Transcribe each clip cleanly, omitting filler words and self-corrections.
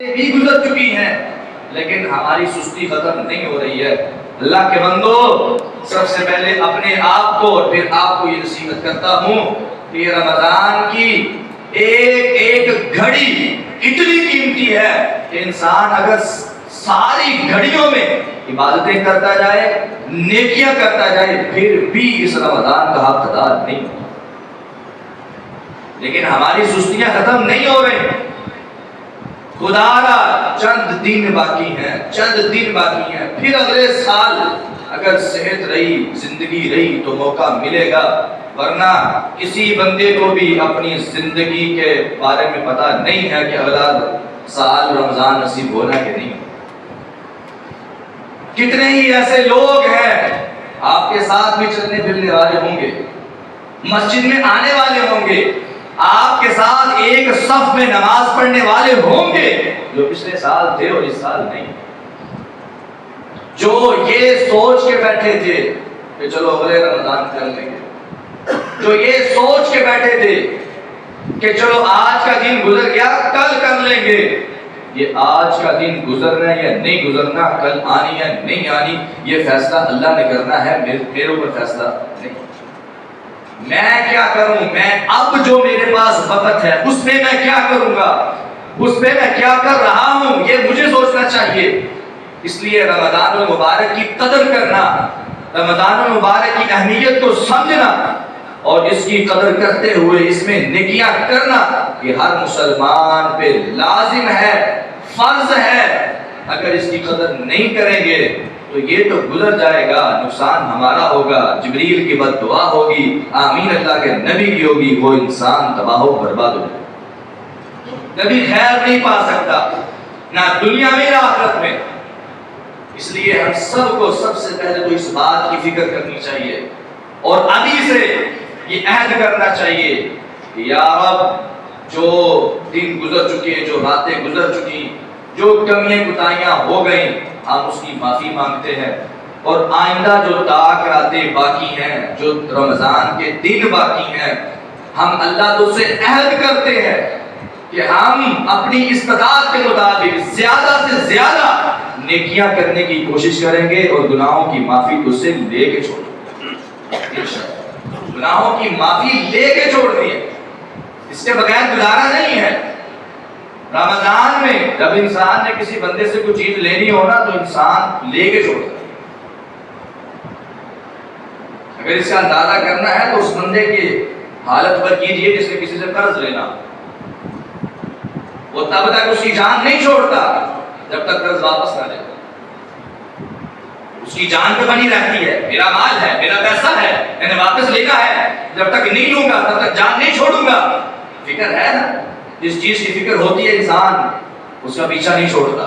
بھی گزر چکی ہیں لیکن ہماری سستی ختم نہیں ہو رہی ہے۔ اللہ کے بندو، سب سے پہلے اپنے آپ کو اور پھر آپ کو یہ نصیحت کرتا ہوں کہ رمضان کی ایک ایک گھڑی اتنی قیمتی ہے کہ انسان اگر ساری گھڑیوں میں عبادتیں کرتا جائے، نیکیاں کرتا جائے، پھر بھی اس رمضان کا حق ادا نہیں ہوتا۔ لیکن ہماری سستیاں ختم نہیں ہو رہی۔ خدا را چند دن باقی ہیں، چند دن باقی ہیں، پھر اگلے سال اگر صحت رہی، زندگی رہی تو موقع ملے گا، ورنہ کسی بندے کو بھی اپنی زندگی کے بارے میں پتہ نہیں ہے کہ اگلا سال رمضان نصیب ہونا کہ نہیں۔ کتنے ہی ایسے لوگ ہیں آپ کے ساتھ بھی چلنے پھرنے والے ہوں گے، مسجد میں آنے والے ہوں گے، آپ کے ساتھ ایک صف میں نماز پڑھنے والے ہوں گے جو پچھلے سال تھے اور اس سال نہیں، جو یہ سوچ کے بیٹھے تھے کہ چلو اگلے رمضان کر لیں گے، جو یہ سوچ کے بیٹھے تھے کہ چلو آج کا دن گزر گیا کل کر لیں گے، یہ آج کا دن گزرنا یا نہیں گزرنا، کل آنی یا نہیں آنی، یہ فیصلہ اللہ نے کرنا ہے، میرے اوپر فیصلہ نہیں۔ میں کیا کروں، میں اب جو میرے پاس وقت ہے اس میں میں کیا کروں گا، اس میں میں کیا کر رہا ہوں، یہ مجھے سوچنا چاہیے۔ اس لیے رمضان المبارک کی قدر کرنا، رمضان المبارک کی اہمیت کو سمجھنا اور اس کی قدر کرتے ہوئے اس میں نیکیاں کرنا، یہ ہر مسلمان پہ لازم ہے، فرض ہے۔ اگر اس کی قدر نہیں کریں گے تو یہ تو گزر جائے گا، نقصان ہمارا ہوگا، جبریل کی بد دعا ہوگی، آمین اللہ کے نبی کی ہوگی، وہ انسان تباہ و برباد ہو جائے، کبھی خیر نہیں پا سکتا، نہ دنیا میں نہ آخرت میں۔ اس لیے ہم سب کو سب سے پہلے تو اس بات کی فکر کرنی چاہیے اور ابھی سے یہ عہد کرنا چاہیے کہ یا رب جو دن گزر چکے، جو راتیں گزر چکی، جو کمیاں کوتاہیاں ہو گئیں، ہم اس کی معافی مانگتے ہیں، اور آئندہ جو طاق راتیں باقی ہیں، جو رمضان کے دن باقی ہیں، ہم اللہ تو سے عہد کرتے ہیں کہ ہم اپنی استطاعت کے مطابق زیادہ سے زیادہ نیکیاں کرنے کی کوشش کریں گے اور گناہوں کی معافی تجھ سے لے کے چھوڑیں گے، گناہوں کی معافی لے کے چھوڑنی ہے، اس کے بغیر گزارا نہیں ہے۔ رمضان میں جب انسان نے کسی بندے سے کوئی چیز لینی ہو نا تو انسان لے کے چھوڑتا ہے۔ اگر اس کا اندازہ کرنا ہے تو اس بندے کی حالت پر کیجئے جس نے کسی سے قرض لینا، وہ تب تک اس کی جان نہیں چھوڑتا جب تک قرض واپس نہ لے، اس کی جان پہ بنی رہتی ہے، میرا مال ہے، میرا پیسہ ہے، میں نے واپس لینا ہے، جب تک نہیں لوں گا تب تک جان نہیں چھوڑوں گا۔ فکر ہے نا، جس چیز کی فکر ہوتی ہے انسان اس کا پیچھا نہیں چھوڑتا۔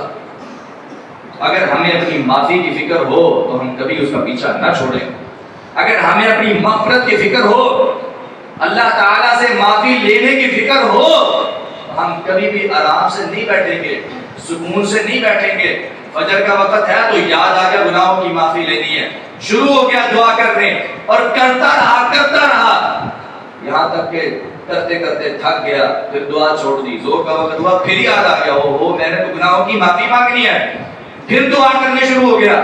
اگر ہمیں اپنی معافی کی فکر ہو تو ہم کبھی اس کا پیچھا نہ چھوڑیں، اگر ہمیں اپنی مغفرت کی فکر ہو، اللہ تعالیٰ سے معافی لینے کی فکر ہو، ہم کبھی بھی آرام سے نہیں بیٹھیں گے، سکون سے نہیں بیٹھیں گے۔ فجر کا وقت ہے تو یاد آ گیا گناہوں کی معافی لینی ہے، شروع ہو گیا دعا کرنے اور کرتا رہا یہاں تک کہ کرتے کرتے تھک گیا، پھر دعا چھوڑ دی، زور کا وقت ہوا پھر یاد آ گیا اوہ میں نے تو گناہوں کی معافی مانگنی ہے، پھر دعا کرنے شروع ہو گیا،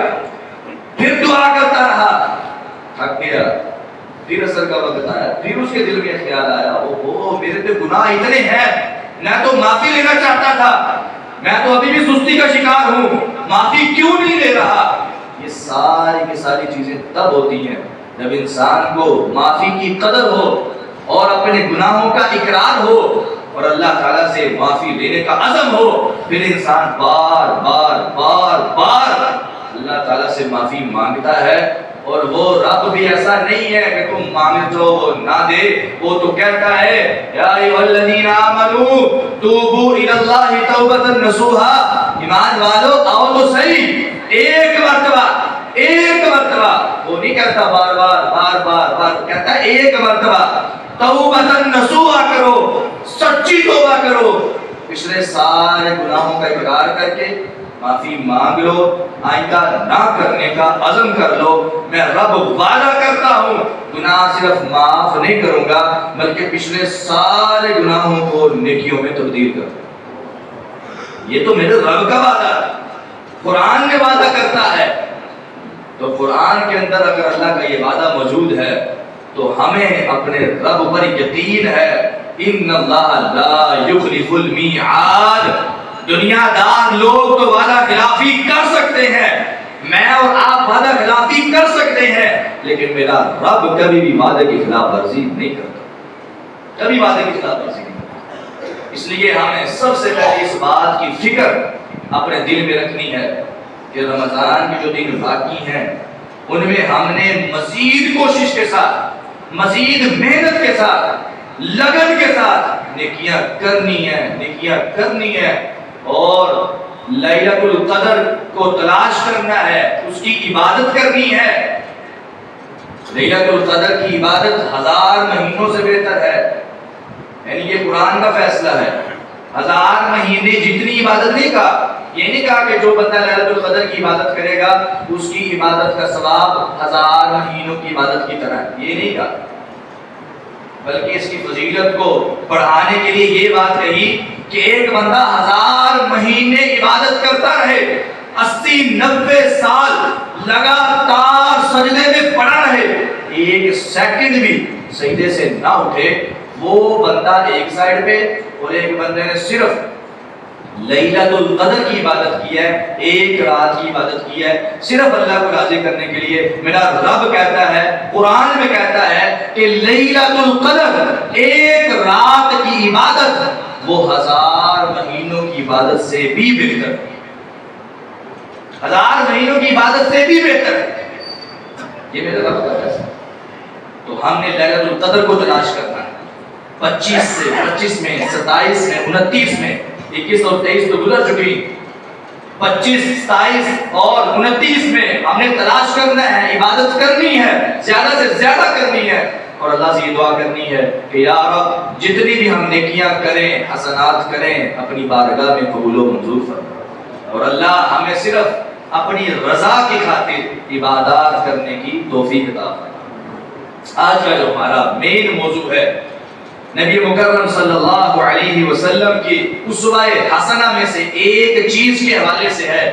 پھر دعا کرتا رہا، تھک گیا، پھر عصر کا وقت آیا، پھر اس کے دل میں خیال آیا اوہ میرے تو گناہ اتنے ہیں، میں تو معافی لینا چاہتا تھا، میں تو ابھی بھی سستی کا شکار ہوں، معافی کیوں نہیں لے رہا۔ یہ ساری کی ساری چیزیں تب ہوتی ہیں جب انسان کو معافی کی قدر ہو اور اپنے گناہوں کا اقرار ہو اور اللہ تعالیٰ سے معافی لینے کا عزم ہو، پھر انسان بار بار بار بار اللہ تعالیٰ سے معافی مانگتا ہے، اور وہ رب بھی ایسا نہیں ہے کہ تم مانگ جو وہ نہ دے، وہ تو کہتا ہے یا ایھا الذین آمنوا توبوا الی اللہ توبۃ نصوحا، ایمان والو آؤ تو صحیح، ایک مرتبہ وہ نہیں کہتا بار بار کہتا ہے ایک مرتبہ توبۃ نصوحا کرو، سچی توبہ کرو، پچھلے سارے گناہوں کا اقرار کر کے معافی مانگ لو، آئندہ نہ کرنے کا عزم کر لو۔ میں رب وعدہ کرتا ہوں گناہ صرف معاف نہیں کروں گا بلکہ پچھلے سارے گناہوں کو نیکیوں میں تبدیل کروں گا۔ یہ تو میرے رب کا وعدہ ہے، قرآن میں وعدہ کرتا ہے۔ تو قرآن کے اندر اگر اللہ کا یہ وعدہ موجود ہے تو ہمیں اپنے رب پر یقین ہے۔ ان اللہ لا یخلف المیعاد۔ دنیا دار لوگ تو وعدہ خلافی کر سکتے ہیں، میں اور آپ وعدہ خلافی کر سکتے ہیں، لیکن میرا رب کبھی بھی وعدے کی خلاف ورزی نہیں کرتا، کبھی وعدے کی خلاف ورزی نہیں کرتا۔ اس لیے ہمیں سب سے پہلے اس بات کی فکر اپنے دل میں رکھنی ہے کہ رمضان کے جو دن باقی ہیں ان میں ہم نے مزید کوشش کے ساتھ، مزید محنت کے ساتھ، لگن کے ساتھ نیکیاں کرنی ہے اور لیلۃ القدر کو تلاش کرنا ہے، اس کی عبادت کرنی ہے۔ لیلۃ القدر کی عبادت 1000 مہینوں سے بہتر ہے، یعنی یہ قرآن کا فیصلہ ہے۔ 1000 مہینے جتنی عبادت نہیں کہا، یہ نہیں کہا کہ جو بندہ لیلۃ القدر کی عبادت کرے گا اس کی عبادت کا ثواب 1000 مہینوں کی عبادت کی طرح ہے، یہ نہیں کہا، بلکہ اس کی فضیلت کو بڑھانے کے لیے یہ بات کہی کہ ایک بندہ 1000 مہینے عبادت کرتا رہے، 80-90 سال لگاتار سجدے میں پڑا رہے، ایک سیکنڈ بھی سجدے سے نہ اٹھے، وہ بندہ ایک سائیڈ پہ، اور ایک بندے نے صرف لیلۃ القدر کی عبادت کی ہے، ایک رات کی عبادت کی ہے، صرف اللہ کو راضی کرنے کے لیے۔ میرا رب کہتا ہے، قرآن میں کہتا ہے کہ لیلۃ القدر ایک رات کی عبادت وہ 1000 مہینوں کی عبادت سے بھی بہتر، 1000 مہینوں کی عبادت سے بھی بہتر۔ یہ میرے رب کا فیصلہ۔ تو ہم نے لیلۃ القدر کو تلاش کرنا ہے۔ 25 میں 27 میں 29 میں 21 اور 23 تو گزر چکی، 25 27 اور 29 میں ہم نے تلاش کرنا ہے، عبادت کرنی ہے، زیادہ سے زیادہ کرنی ہے، اور اللہ سے یہ دعا کرنی ہے کہ یا رب جتنی بھی ہم نیکیاں کریں، حسنات کریں، اپنی بارگاہ میں قبول و منظور فرما، اور اللہ ہمیں صرف اپنی رضا کی خاطر عبادات کرنے کی توفیق عطا فرما۔ آج کا جو ہمارا مین موضوع ہے نبی مکرم صلی اللہ علیہ وسلم کی اسوہ حسنہ میں سے ایک چیز کے حوالے سے ہے،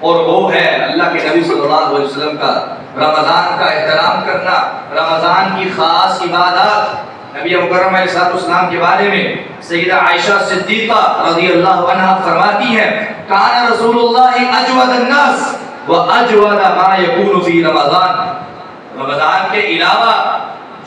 اور وہ ہے اللہ کے نبی صلی اللہ علیہ وسلم کا رمضان کا احترام کرنا، رمضان کی خاص عبادات۔ نبی مکرم علیہ السلام کے بارے میں سیدہ عائشہ صدیقہ رضی اللہ عنہا فرماتی ہیں، کان رسول اللہ اجود الناس واجود ما یکون فی رمضان۔ رمضان کے علاوہ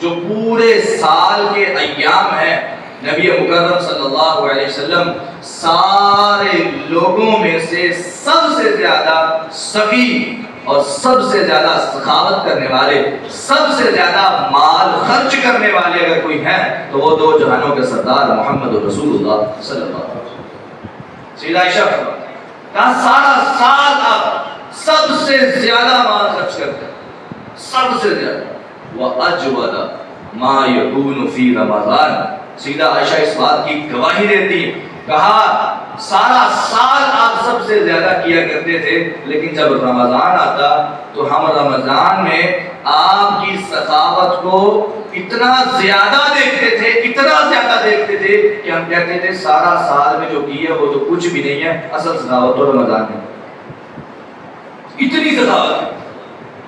جو پورے سال کے ایام ہیں، نبی مکرم صلی اللہ علیہ وسلم سارے لوگوں میں سے سب سے زیادہ سخی اور سب سے زیادہ سخاوت کرنے والے، سب سے زیادہ مال خرچ کرنے والے اگر کوئی ہیں تو وہ دو جہانوں کے سردار محمد رسول اللہ صلی اللہ علیہ وسلم۔ سیدہ عائشہ کہا سارا سال آپ سب سے زیادہ مال خرچ کرتے ہیں، سب سے زیادہ، وَأَجْوَدَ مَا يَكُونُ فِي رَمَضَانَ۔ سیدہ عائشہ اس بات کی گواہی دیتی، کہا سارا سال آپ سب سے زیادہ کیا کرتے تھے، لیکن جب رمضان آتا تو ہم رمضان میں آپ کی سخاوت کو اتنا زیادہ دیکھتے تھے، اتنا زیادہ دیکھتے تھے کہ ہم کہتے تھے سارا سال میں جو کی ہے وہ تو کچھ بھی نہیں ہے، اصل سخاوت تو رمضان میں، اتنی سخاوت ہے۔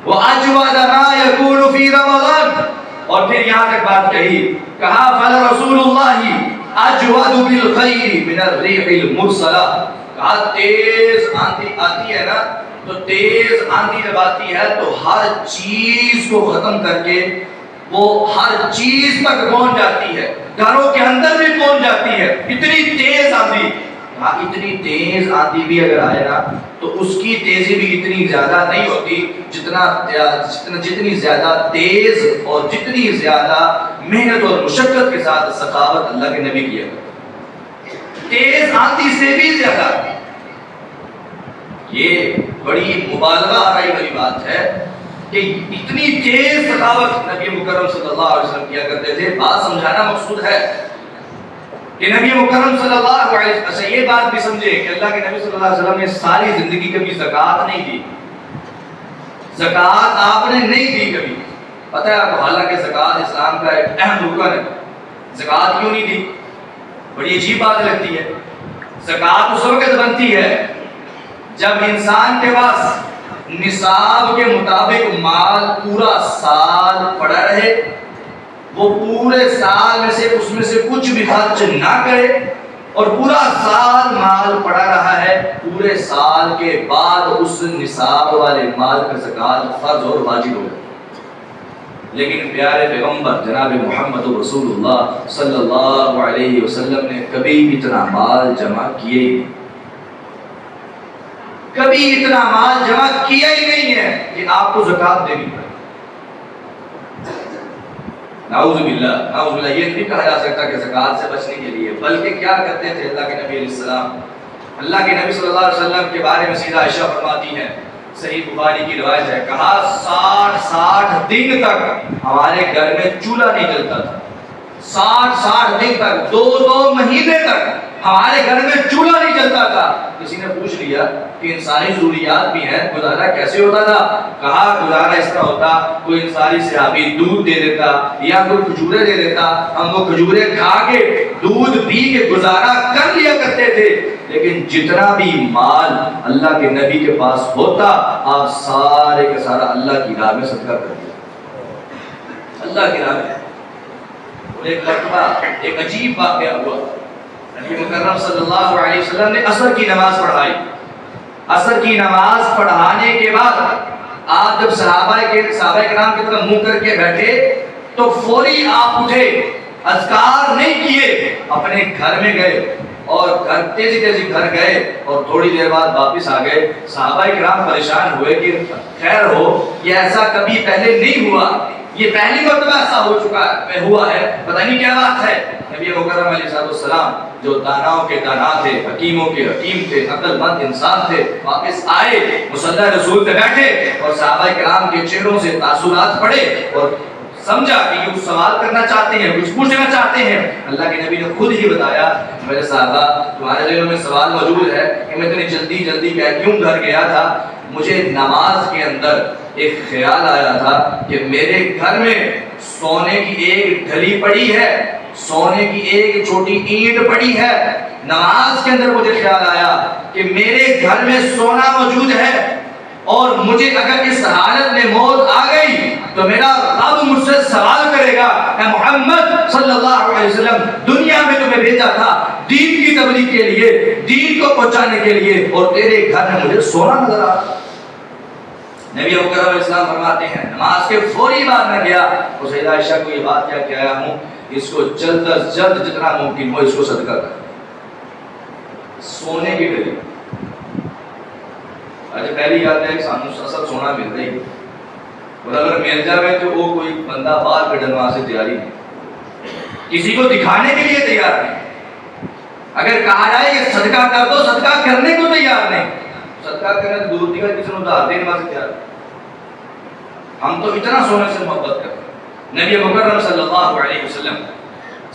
وَأَجْوَدَ مَا يَكُونُ فِي رَمَضَانَ۔ اور پھر یہاں تک بات کہی، کہا فَلَرَسُولُ اللَّهِ أَجْوَدُ بِالْخَيْرِ مِنَ الرِّيحِ الْمُرْسَلَةِ۔ کہا تیز آندھی آتی ہے نا، تو تیز آندھی جب آتی ہے تو ہر چیز کو ختم کر کے وہ ہر چیز تک پہنچ جاتی ہے، گھروں کے اندر بھی پہنچ جاتی ہے، اتنی تیز آندھی۔ اتنی تیز آندھی بھی اگر آئے نا تو اس کی تیزی بھی اتنی زیادہ نہیں ہوتی جتنی زیادہ تیز اور جتنی زیادہ محنت اور مشقت کے ساتھ سخاوت اللہ کے نبی کیا کرتے، تیز آندھی سے بھی زیادہ۔ یہ بڑی مبالغہ آرائی والی بات ہے کہ اتنی تیز سخاوت نبی مکرم صلی اللہ علیہ وسلم کیا کرتے تھے۔ بات سمجھانا مقصود ہے کہ نبی مکرم صلی اللہ علیہ وسلم، اچھا یہ بات بھی سمجھے کہ اللہ کے نبی صلی اللہ علیہ وسلم نے ساری زندگی کبھی زکوٰۃ نہیں دی، زکوٰۃ آپ نے نہیں دی کبھی، پتہ ہے آپ کو، حالانکہ زکوٰۃ اسلام کا ایک اہم رکن ہے، زکوٰۃ کیوں نہیں دی؟ بڑی عجیب بات لگتی ہے، زکات اس وقت بنتی ہے جب انسان کے پاس نصاب کے مطابق مال پورا سال پڑا رہے، وہ پورے سال میں سے اس میں سے کچھ بھی خرچ نہ کرے، اور پورا سال مال پڑا رہا ہے، پورے سال کے بعد اس نصاب والے مال کا زکات فرض اور واجب ہو. لیکن پیارے پیغمبر جناب محمد رسول اللہ صلی اللہ علیہ وسلم نے کبھی اتنا مال جمع کیے ہی نہیں، کبھی اتنا مال جمع کیا ہی نہیں ہے کہ آپ کو زکات دینی پڑے. نعوذ باللہ یہ نہیں کہا جا سکتا کہ زکات سے بچنے کے لیے، بلکہ کیا کرتے تھے اللہ کے نبی علیہ السلام. اللہ کے نبی صلی اللہ علیہ وسلم کے بارے میں سیدہ عائشہ فرماتی ہیں، صحیح بخاری کی روایت ہے، کہا 60 دن تک ہمارے گھر میں چولہا نہیں جلتا تھا. 60 دن تک، 2 مہینے تک ہمارے گھر میں چولہا نہیں جلتا تھا. کسی نے پوچھ لیا کہ انسانی ضروریات بھی ہیں، گزارا کیسے ہوتا تھا؟ کہا گزارا اس طرح ہوتا، کوئی انسانی صحابی دودھ دے دیتا یا کوئی کھجورے دے دیتا، ہم وہ کھجورے کھا کے دودھ پی کے گزارا کر لیا کرتے تھے. لیکن جتنا بھی مال اللہ کے نبی کے پاس ہوتا، آپ سارے کا سارا اللہ کی راہ میں صدقہ کر دیا. اللہ کی راہ میں. ایک مرتبہ ایک عجیب واقعہ ہوا. نبی مکرم صلی اللہ علیہ وسلم نے عصر کی نماز پڑھائی. عصر کی نماز پڑھانے کے بعد آپ جب صحابہ کرام کی طرف منہ کر کے بیٹھے تو فوری آپ اٹھے، اذکار نہیں کیے، اپنے گھر میں گئے اور تیزی گھر گئے اور تھوڑی دیر بعد واپس آ گئے. صحابہ کرام پریشان ہوئے کہ خیر ہو، یہ ایسا کبھی پہلے نہیں ہوا، یہ پہلی مرتبہ ایسا ہوا ہے، پتہ نہیں کیا بات ہے. نبی مکرم علیہ السلام جو داناؤں کے دانا تھے، حکیموں کے حکیم تھے، عقل مند انسان تھے، واپس آئے، مصلی رسول پہ بیٹھے اور صحابہ کرام کے چہروں سے تاثرات پڑے اور سمجھا کہ یہ کچھ سوال کرنا چاہتے ہیں، کچھ پوچھنا چاہتے ہیں. اللہ کے نبی نے خود ہی بتایا، میرے صحابہ تمہارے ذہنوں میں سوال موجود ہے کہ میں اتنی جلدی کیوں گھر گیا تھا. مجھے نماز کے اندر ایک خیال آیا تھا کہ میرے گھر میں سونے کی ایک ڈھلی پڑی ہے، سونے کی ایک چھوٹی اینٹ پڑی ہے. نماز کے اندر مجھے خیال آیا کہ میرے گھر میں سونا موجود ہے اور مجھے اگر اس حالت میں موت آ گئی تو میرا رب مجھ سے سوال کرے گا، اے محمد صلی اللہ علیہ وسلم، دنیا میں تمہیں بھیجا تھا دین کی تبلیغ کے لیے، دین کو پہنچانے کے لیے، اور تیرے گھر میں مجھے سونا نظر آ. نبی اکرم علیہ السلام فرماتے ہیں نماز کے فوری بعد میں گیا اور سیدہ عائشہ کو یہ بات کیا کہ آیا ہوں، اس کو جلد از جلد جتنا ممکن ہو اس کو صدقہ کر. سونے کی ڈلی. آج پہلی یاد ہے کہ سانو اصل سونا مل رہی اور اگر مل جائے تو وہ کوئی بندہ بال پہ ڈلوا سے تیاری نہیں، کسی کو دکھانے کے لیے تیار نہیں. اگر کہا جائے کہ صدقہ کر دو، صدقہ کرنے کو تیار نہیں. صدقہ کرنے تو دور دیگر کسی نے ادھار دینے واسطے تیار. ہم تو اتنا سونے سے محبت کرتے. نبی مکرم صلی اللہ علیہ وسلم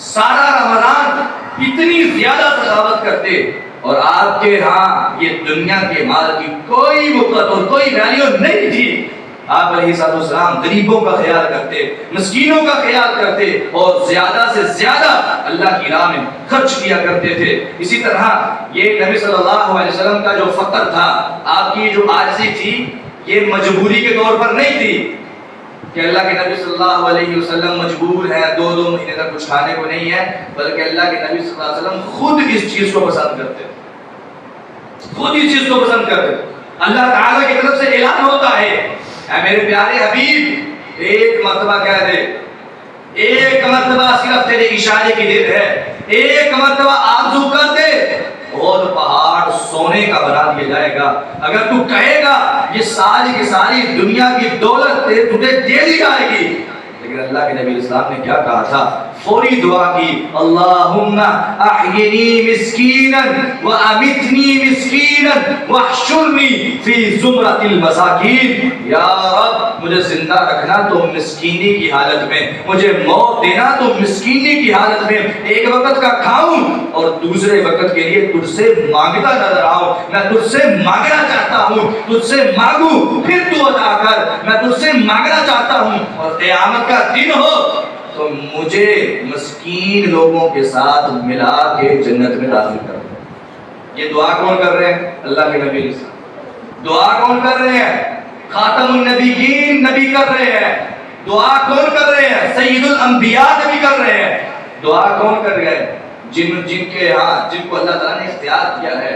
سارا رمضان اتنی زیادہ سخاوت کرتے اور آپ کے ہاں یہ دنیا کے مال کی کوئی وقت اور کوئی ویلیو نہیں تھی. آپ علیہ السلام غریبوں کا خیال کرتے، مسکینوں کا خیال کرتے اور زیادہ سے زیادہ اللہ کی راہ میں خرچ کیا کرتے تھے. اسی طرح یہ نبی صلی اللہ علیہ وسلم کا جو فقر تھا، آپ کی جو عاجزی تھی، یہ مجبوری کے طور پر نہیں تھی کہ اللہ کے نبی صلی اللہ علیہ وسلم مجبور ہے 2 مہینے تک کچھ کھانے کو نہیں ہے، بلکہ اللہ کے نبی صلی اللہ علیہ وسلم خود اس چیز کو پسند کرتے، خود اس چیز کو پسند کرتے. اللہ تعالیٰ کی طرف سے اعلان ہوتا ہے، اے میرے پیارے حبیب ایک مرتبہ کہہ دے، ایک مرتبہ صرف تیرے اشارے کی دیر ہے، ایک مرتبہ آرزو کر دے اور پہاڑ سونے کا بنا دیا جائے گا. اگر تو کہے گا یہ ساری کی ساری دنیا کی دولت تجھے دے دی جائے گی. لیکن اللہ کے نبی اسلام نے کیا کہا تھا؟ فوری دعا کی، اللہم احینی مسکینا وامتنی مسکینا واحشرنی فی زمرۃ المساکین. یا رب مجھے زندہ رکھنا تو مسکینی کی حالت میں، مجھے موت دینا تو مسکینی کی حالت میں، ایک وقت کا کھاؤں اور دوسرے وقت کے لیے تجھ سے مانگتا نظر آؤں. میں تجھ سے مانگنا چاہتا ہوں، تجھ سے مانگوں پھر تو عطا کر. میں تجھ سے مانگنا چاہتا ہوں اور قیامت کا دن ہو تو مجھے مسکین لوگوں کے ساتھ ملا کے جنت میں داخل کر. یہ دعا کون کر رہے ہیں؟ اللہ کے نبی علیہ السلام۔ دعا کون کر رہے ہیں؟ خاتم النبیین نبی کر رہے ہیں۔ دعا کون کر رہے ہیں؟ سید الانبیاء نبی کر رہے ہیں۔ دعا کون کر رہے ہیں؟ جن کے ہاں، جن کو اللہ تعالیٰ نے اختیار کیا ہے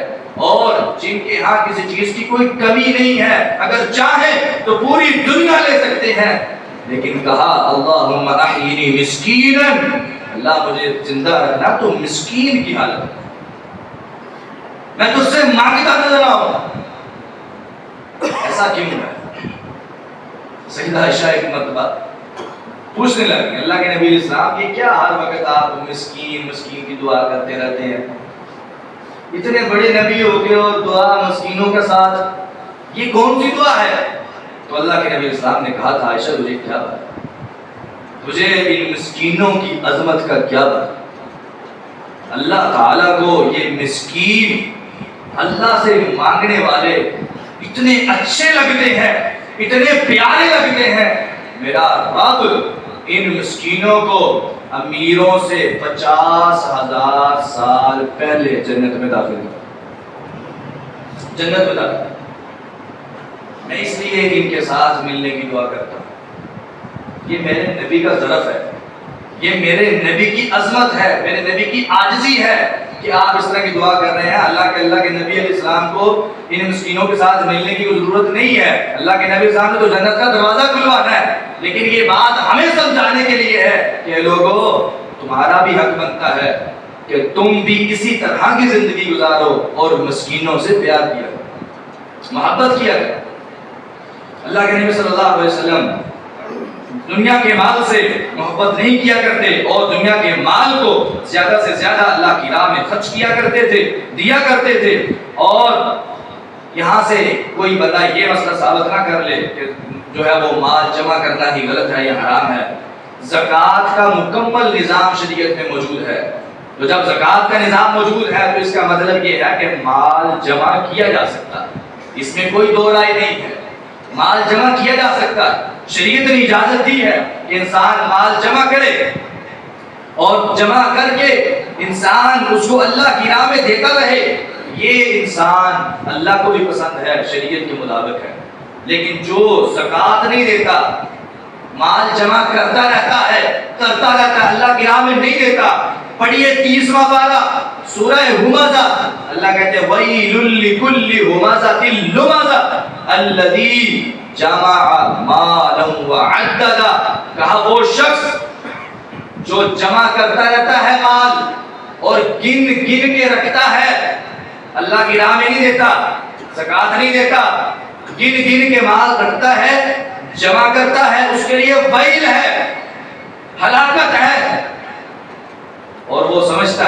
اور جن کے ہاں کسی چیز کی کوئی کمی نہیں ہے، اگر چاہیں تو پوری دنیا لے سکتے ہیں، لیکن کہا اللہم احیینی مسکینا، اللہ مجھے زندہ رکھنا تو مسکین کی حالت، میں تجھ سے مانگتا نظر آؤں۔ ایسا کیوں ہے؟ سیدہ عائشہ ایک مرتبہ پوچھنے لگی اللہ کے نبی علیہ السلام، یہ کیا ہر وقت آپ مسکین مسکین کی دعا کرتے رہتے ہیں؟ اتنے بڑے نبی ہو گئے اور دعا مسکینوں کے ساتھ، یہ کون سی دعا ہے؟ تو اللہ کے نبی علیہ السلام نے کہا تھا عائشہ تجھے کیا پتا، تجھے ان مسکینوں کی عظمت کا کیا پتا؟ اللہ تعالیٰ کو یہ مسکین اللہ سے مانگنے والے اتنے اچھے لگتے ہیں، اتنے پیارے لگتے ہیں، میرا رب ان مسکینوں کو امیروں سے 50,000 سال پہلے جنت میں داخل کر، جنت میں داخل۔ میں اس لیے ان کے ساتھ ملنے کی دعا کرتا ہوں، یہ میرے نبی کا ظرف ہے، یہ میرے نبی کی عظمت ہے، میرے نبی کی عاجزی ہے کہ آپ اس طرح کی دعا کر رہے ہیں۔ اللہ کے نبی علیہ السلام کو ان مسکینوں کے ساتھ ملنے کی کوئی ضرورت نہیں ہے، اللہ کے نبی علیہ السلام نے تو جنت کا دروازہ کھلوانا ہے، لیکن یہ بات ہمیں سمجھانے کے لیے ہے کہ لوگوں تمہارا بھی حق بنتا ہے کہ تم بھی اسی طرح کی زندگی گزارو اور مسکینوں سے پیار کیا کرو، محبت کیا کرو۔ اللہ کے نبی صلی اللہ علیہ وسلم دنیا کے مال سے محبت نہیں کیا کرتے اور دنیا کے مال کو زیادہ سے زیادہ اللہ کی راہ میں خرچ کیا کرتے تھے، دیا کرتے تھے۔ اور یہاں سے کوئی بندہ یہ مسئلہ ثابت نہ کر لے کہ جو ہے وہ مال جمع کرنا ہی غلط ہے یا حرام ہے۔ زکوٰۃ کا مکمل نظام شریعت میں موجود ہے، تو جب زکوٰۃ کا نظام موجود ہے تو اس کا مطلب یہ ہے کہ مال جمع کیا جا سکتا ہے، اس میں کوئی دو رائے نہیں ہے، مال جمع کیا جا سکتا ہے۔ شریعت نے اجازت دی ہے کہ انسان مال جمع کرے اور جمع کر کے انسان اس کو اللہ کی راہ میں دیتا رہے، یہ انسان اللہ کو بھی پسند ہے، شریعت کے مطابق ہے۔ لیکن جو زکوٰۃ نہیں دیتا، مال جمع کرتا رہتا ہے اللہ کی راہ میں نہیں دیتا، پڑھیے 30واں پارہ سورہ ہمزہ، اللہ کہتے ہیں وَيْلٌ لِكُلِّ هُمَزَةٍ لُمَزَةٍ الَّذِي جَمَعَ مَالًا وَعَدَّدَهُ، کہا وہ شخص جو جمع کرتا رہتا ہے مال اور گن گن کے رکھتا ہے، اللہ کی راہ میں نہیں دیتا، زکوٰۃ نہیں دیتا، گن گن کے مال رکھتا ہے، جمع کرتا ہے، اس کے لیے ویل ہے، ہلاکت ہے۔ اور وہ سمجھتا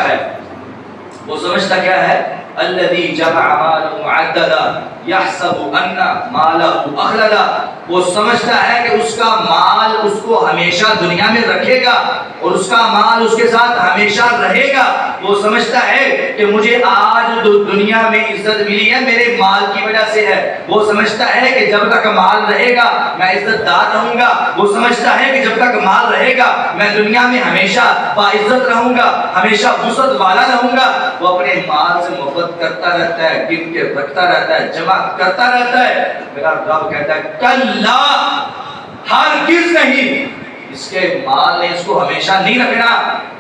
کیا ہے؟ الذی جمع مالا معددا یحسب ان مالہ اخلدا، وہ سمجھتا ہے کہ اس کا مال اس کو ہمیشہ دنیا میں رکھے گا اور اس کا مال اس کے ساتھ ہمیشہ رہے گا۔ وہ سمجھتا ہے کہ مجھے آج دنیا میں عزت ملی ہے میرے مال کی وجہ سے ہے، وہ سمجھتا ہے کہ جب تک مال رہے گا میں عزت دار رہوں گا، وہ سمجھتا ہے کہ جب تک مال رہے گا میں دنیا میں ہمیشہ باعزت رہوں گا، ہمیشہ وسعت والا رہوں گا۔ وہ اپنے مال سے محبت کرتا رہتا ہے، گن کے رکھتا رہتا ہے، جمع کرتا رہتا ہے۔ میرا رب کہتا ہے کلا، ہرگز نہیں، اس کے مال نے اس کو ہمیشہ نہیں رکھنا،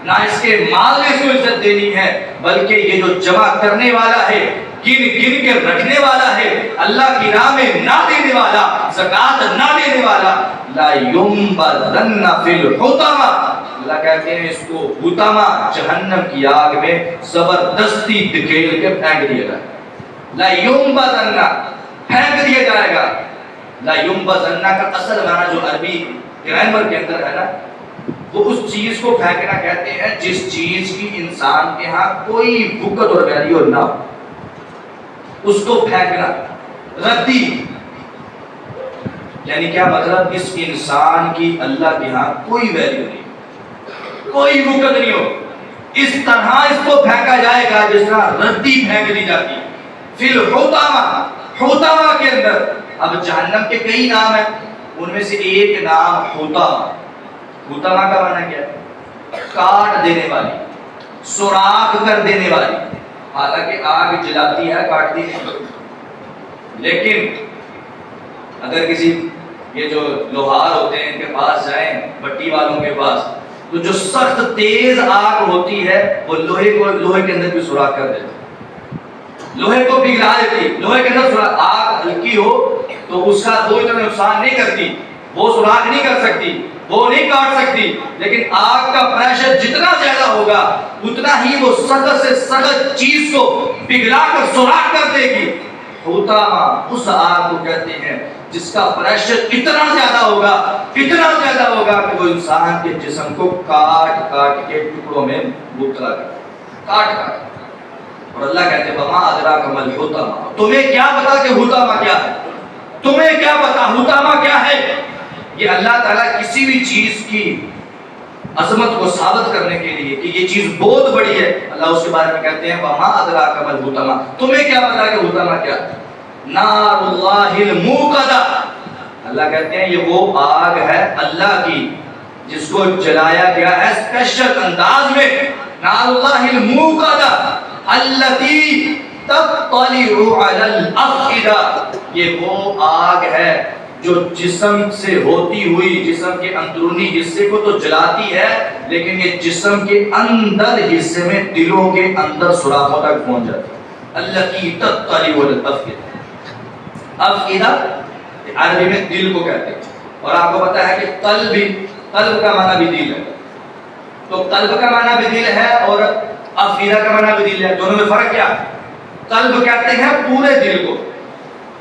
نہ اس کے مال نے اس کو عزت دینی ہے، بلکہ یہ جو جمع کرنے والا ہے، گن گن کے رکھنے والا ہے، اللہ کی راہ میں نہ دینے والا، زکوٰۃ نہ دینے والا، لا ينبذن فی الحطمہ، اللہ کہتے ہیں اس کو حطمہ جہنم کی آگ میں زبردستی دھکیل کے پھینک دیا جائے گا۔ لا ينبذن، پھینک دیا جائے گا۔ لا ينبذن کا اصل معنی جو عربی گرامر کے اندر ہے نا، وہ اس چیز کو پھینکنا کہتے ہیں جس چیز کی انسان کے ہاں کوئی وقت اور ویلیو نہ ہو، اس کو پھینکنا، ردی۔ یعنی کیا مطلب؟ اس انسان کی اللہ کے ہاں کوئی ویلیو نہیں، کوئی وقت نہیں ہو، اس طرح اس کو پھینکا جائے گا جس طرح ردی پھینک دی جاتی ہے۔ فی الحطمہ، حطمہ کے اندر، اب جہنم کے کئی نام ہیں، ان میں سے ایک نام حطمہ۔ حطمہ کا معنی کیا ہے؟ کاٹ دینے والی، سوراخ کر دینے والی، حالانکہ آگ جلاتی ہے کاٹتی ہے، لیکن اگر کسی یہ جو لوہار ہوتے ہیں ان کے پاس جائیں، بٹی والوں کے پاس، تو جو سخت تیز آگ ہوتی ہے وہ لوہے کے اندر بھی سوراخ کر دیتی، لوہے کو پگھلا دیتی، لوہے کے اندر سوراخ۔ آگ ہلکی ہو تو اس کا کوئی اتنا نقصان نہیں کرتی، وہ سوراخ نہیں کر سکتی، وہ نہیں کاٹ سکتی، لیکن آگ کا پریشر جتنا زیادہ ہوگا اتنا ہی وہ سخت سے سخت چیز کو پگھلا کر سوراخ کر دے گی۔ ہوتاما اس آگ کو کہتے ہیں جس کا پریشر اتنا زیادہ ہوگا کہ وہ انسان کے جسم کو کاٹ کاٹ کے ٹکڑوں میں مبتلا کر کاٹ کاٹ۔ اور اللہ کہتے ہیں وما ادراک ما الحطمہ، تمہیں کیا پتا کہ حطمہ کیا ہے، تمہیں کیا پتا حطمہ کیا ہے۔ یہ اللہ تعالیٰ کسی بھی چیز کی عظمت کو ثابت کرنے کے لیے کہ یہ چیز بہت بڑی ہے، اللہ اس کے بارے میں کہتے ہیں وما ادراک ما الحطمہ، تمہیں کیا پتا کہ حطمہ کیا ہے۔ نار اللہ الموقدہ، اللہ کہتے ہیں یہ وہ آگ ہے اللہ کی جس کو جلایا گیا ہے اسپیشل انداز میں۔ نار اللہ الموقدہ التی تطلع علی الافئدہ، یہ وہ آگ ہے جو جسم سے ہوتی ہوئی جسم کے اندرونی حصے کو تو جلاتی ہے، لیکن یہ جسم کے اندر حصے میں دلوں کے اندر سوراخوں تک پہنچ جاتی ہے۔ التی تطلع علی الافئدہ، افئدہ عربی میں دل کو کہتے ہیں، اور آپ کو پتا ہے کہ قلب کا معنی بھی دل ہے، تو قلب کا معنی بھی دل ہے اور افئدہ کا معنی بھی دل ہے، دونوں میں فرق کیا ہے؟ قلب کہتے ہیں پورے دل کو،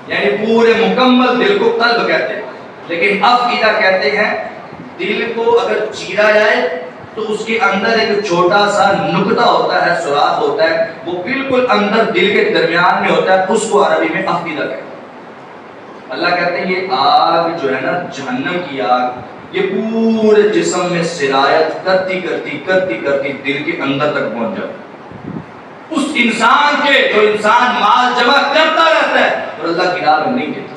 یعنی پورے مکمل دل کو قلب کہتے ہیں، لیکن افئدہ کہتے ہیں دل کو اگر چیرا جائے تو اس کے اندر ایک چھوٹا سا نقطہ ہوتا ہے، سوراخ ہوتا ہے، وہ بالکل اندر دل کے درمیان میں ہوتا ہے، اس کو عربی میں افئدہ کہتے ہیں۔ اللہ کہتے ہیں یہ آگ جو ہے نا جہنم کی آگ، یہ پورے جسم میں سرایت کرتی دل کے اندر تک پہنچ جاتی۔ اس انسان کے جو انسان مال جمع کرتا رہتا ہے اور اللہ کی راہ میں نہیں دیتا،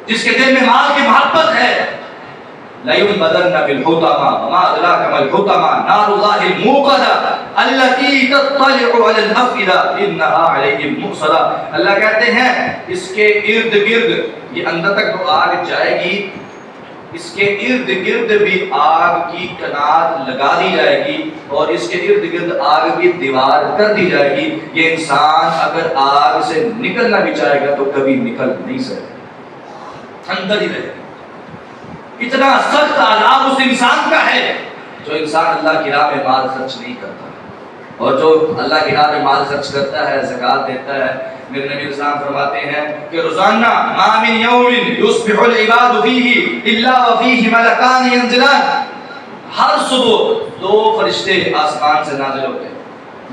جس کے دل میں مال کی محبت ہے، لَيُنْبَذَنَّ بِالْحُطَمَةِ وَمَا أَدْرَاكَ مَا الْحُطَمَةُ نَارُ اللَّهِ الْمُوقَدَةُ الَّتِي تَطَّلِعُ عَلَى الْأَفْئِدَةِ إِنَّهَا عَلَيْهِمْ مُؤْصَدَةٌ۔ اللہ کہتے ہیں اس کے ارد گرد، یہ اندر تک تو آگ جائے گی، اس کے ارد گرد بھی آگ کی کنات لگا دی جائے گی اور اس کے ارد گرد آگ کی دیوار کر دی جائے گی۔ یہ انسان اگر آگ سے نکلنا بھی چاہے گا تو کبھی نکل نہیں سکے، اندر ہی رہے گا۔ اتنا سخت عذاب اس انسان کا ہے جو انسان اللہ کی راہ میں مال خرچ نہیں کرتا، اور جو اللہ کی راہ میں مال خرچ کرتا ہے، زکوٰۃ دیتا ہے۔ میرے نبی اسلام فرماتے ہیں کہ روزانہ ما من یوم یصبح العباد فیہ الا وفیہ ملکان ینزلان، ہر صبح دو فرشتے آسمان سے نازل ہوتے ہیں،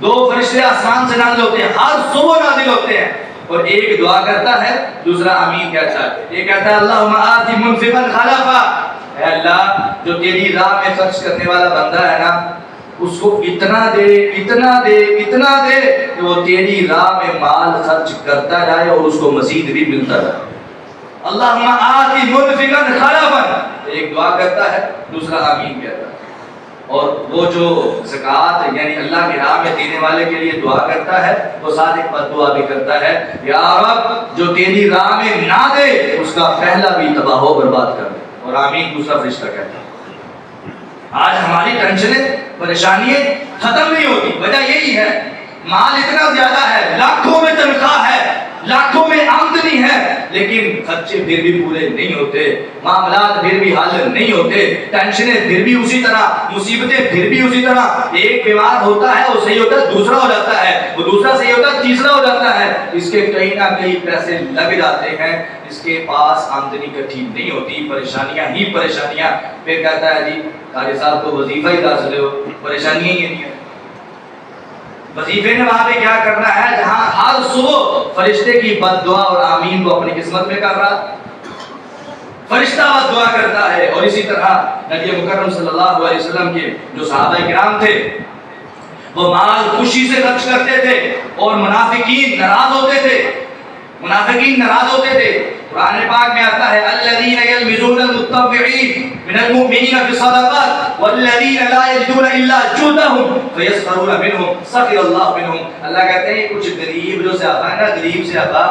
دو فرشتے آسمان سے نازل ہوتے ہیں، ہر صبح نازل ہوتے ہیں، اور ایک دعا کرتا ہے، دوسرا آمین کہتا ہے۔ ایک کہتا ہے اللہم آتی منفقا خلفا، اے اللہ جو تیری راہ میں خرچ کرنے والا بندہ ہے نا، اس کو اتنا دے کہ وہ تیری راہ میں مال خرچ کرتا جائے اور اس کو مزید بھی ملتا جائے۔ اللہم آتی منفقا خلفا، ایک دعا کرتا ہے، دوسرا آمین کہتا ہے۔ اور وہ جو زکوٰۃ یعنی اللہ کی راہ میں دینے والے کے لیے دعا کرتا ہے، وہ ساتھ ایک بد دعا بھی کرتا ہے، یا رب جو تیری راہ میں نہ دے اس کا پہلا بھی تباہ و برباد کر دے، اور آمین دوسرا فرشتہ کہتا ہے۔ آج ہماری ٹینشنیں پریشانیاں ختم نہیں ہوتی، وجہ یہی ہے مال اتنا زیادہ ہے، لاکھوں میں تنخواہ ہے، لاکھوں میں آمدنی ہے، لیکن خرچے پھر بھی پورے نہیں ہوتے، معاملات پھر بھی حل نہیں ہوتے، ٹینشنیں پھر بھی اسی طرح، مصیبتیں پھر بھی اسی طرح۔ ایک بیمار ہوتا ہے وہ صحیح ہوتا ہے، دوسرا ہو جاتا ہے، وہ دوسرا صحیح ہوتا ہے، تیسرا ہو جاتا ہے، اس کے کہیں نہ کہیں پیسے لگ جاتے ہیں، اس کے پاس آمدنی اکٹھی نہیں ہوتی، پریشانیاں ہی پریشانیاں۔ پھر کہتا ہے جی قاری صاحب کو وظیفہ ہی داخل ہو، پریشانیاں ہی نہیں ہیں۔ وظیفے نے وہاں پہ کیا کرنا ہے جہاں ہر صبح فرشتے کی بد دعا اور آمین کو اپنی قسمت میں کر رہا، فرشتہ بد دعا کرتا ہے۔ اور اسی طرح نبی مکرم صلی اللہ علیہ وسلم کے جو صحابہ کرام تھے وہ مال خوشی سے خرچ کرتے تھے اور منافقین ناراض ہوتے تھے۔ منافقین ناراض ہوتے تھے. قرآن پاک میں آتا ہے الذین یلمزون المتطوعین من المؤمنین فی الصدقات والذین لا یجدون الا جہدهم فیسخرون منهم سخر اللہ منهم. اللہ کہتے ہیں کچھ غریب جو صحابہ ہیں نا, غریب صحابہ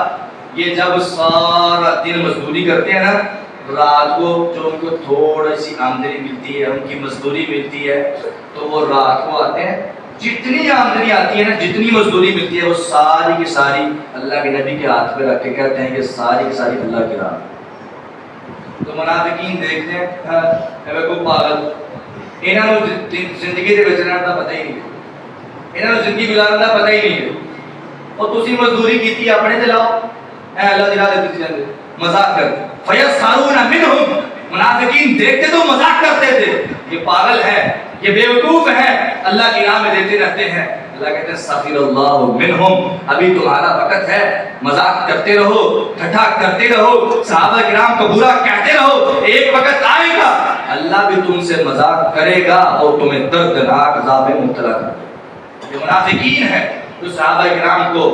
یہ جب سارا دن مزدوری کرتے ہیں نا, رات کو جو ان کو تھوڑی سی آمدنی ملتی ہے, ان کی مزدوری ملتی ہے, تو وہ رات کو آتے ہیں, جتنی آمدنی آتی ہے نا, جتنی مزدوری ملتی ہے, وہ ساری کی ساری اللہ کے نبی کے ہاتھ پہ رکھ کے کہتے ہیں کہ ساری کی ساری اللہ کی راہ. تو منافقین دیکھتے ہیں کو پاگل, انہوں نے زندگی دے بچنا کا پتہ ہی نہیں, انہوں نے زندگی گزارنا کا پتہ ہی نہیں ہے, اور تسی مزدوری کیتی اپنے تے لاؤ, اے اللہ دی راہ تے جاندے مذاق کرتے. فیسخرون منہم, منافقین دیکھتے تو مذاق کرتے تھے, یہ پاگل ہے, یہ بیوقوف ہے, اللہ کی راہ میں دیتے رہتے ہیں. اللہ کہتے ہیں سخر اللہ منہم, ابھی تمہارا وقت ہے, مذاق کرتے رہو, ٹھٹھا کرتے رہو, صحابہ کرام کو برا کہتے رہو, ایک وقت آئے گا اللہ بھی تم سے مذاق کرے گا اور تمہیں دردناک عذاب میں مبتلا کرے گا. یہ منافقین ہے جو صحابہ کرام کو